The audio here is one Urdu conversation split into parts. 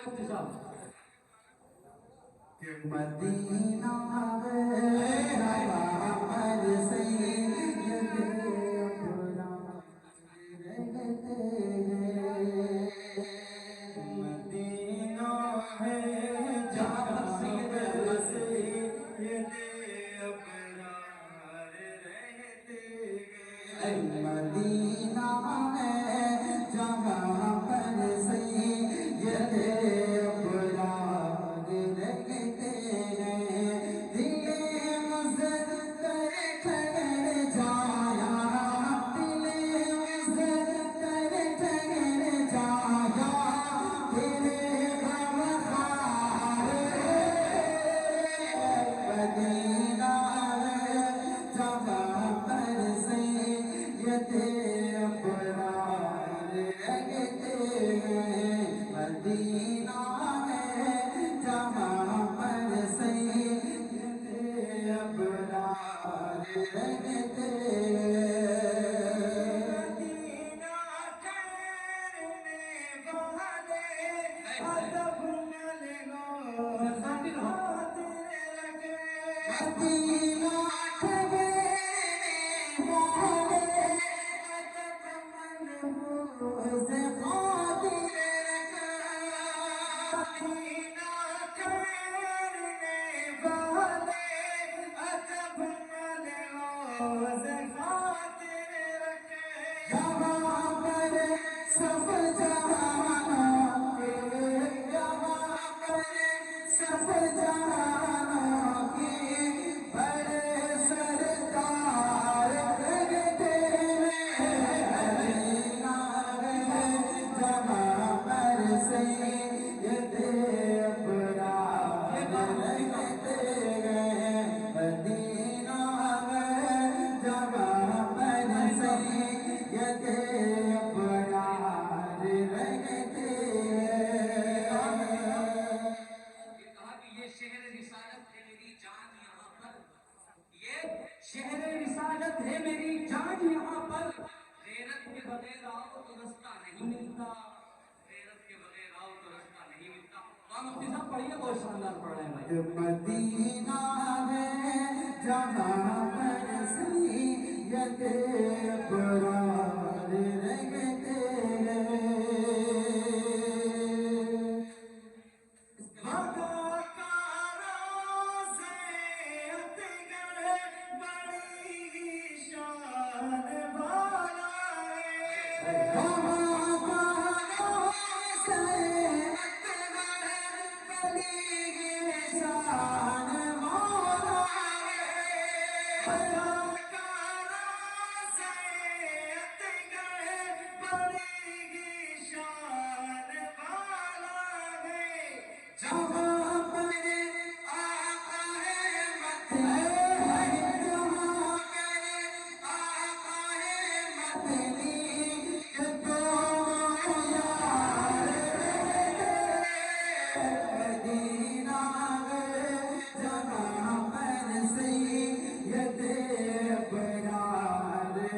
مفتی صاحب کہ مدینہ میرا پر سید ابرار رہتے ہیں، مدینہ ہے جہاں سید ابرار رہتے ہیں، مدینہ ہے جہاں پر سید ابرار رہتے ہیں، دل مزد کر ٹھہر جایا، دل مزد کر ٹھہر جایا، تیرے غم خار مدینہ ہے جہاں پر سید ابرار رہتے ہیں، مدینہ ہے جہاں پر سید ابرار رہتے ہیں، مدینہ کرنے والے ادب مدینہ کرنے والے ادب منحوس خاطر مدینہ کرنے والے ادب منحوس خاطر یہاں پر سب جہانوں کے، یہاں پر سب جہانوں کے بڑے سردار رہتے ہیں، مدینہ ہے جہاں پر سید ابرار رہتے ہیں، مدینہ ہے جہاں پر سید ابرار رہتے ہیں، کہا کہ یہ شہر رسالت ہے میری جان یہاں پر، یہ شہر رسالت ہے میری جان یہاں پر، غیرت کے بغیر آؤ تو رستہ نہیں ملتا، غیرت کے بغیر آؤ تو رستہ نہیں ملتا۔ وہاں مفتی صاحب پڑھیے، بہت شاندار پڑھ رہے ہیں بھائی۔ مدینہ ہے جہاں پر سید ابرار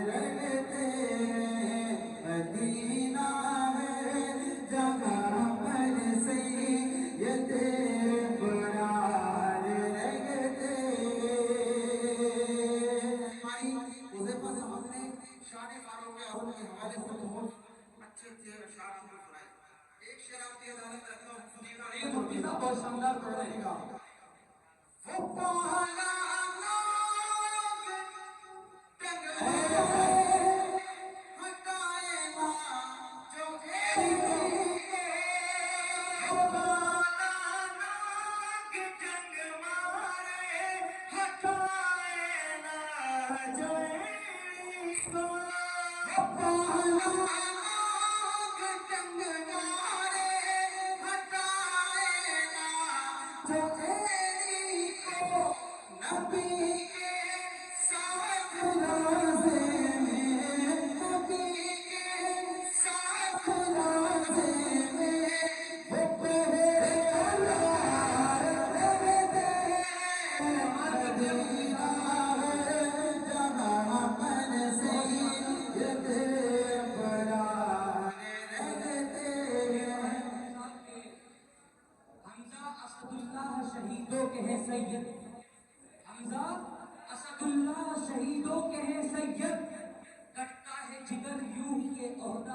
رہتے ہیں، مدینہ ہے جہاں پر سید ابرار رہتے ہیں۔ حذیفہ صاحب نے شان فاروق اعظم کے حوالے سے بہت اچھے اشعار سنائے، ایک شعر آپ کی عدالت رکھتا ہوں، یہ مفتی صاحب بہت شاندار پڑھ رہے ہیں۔ وہ پہلا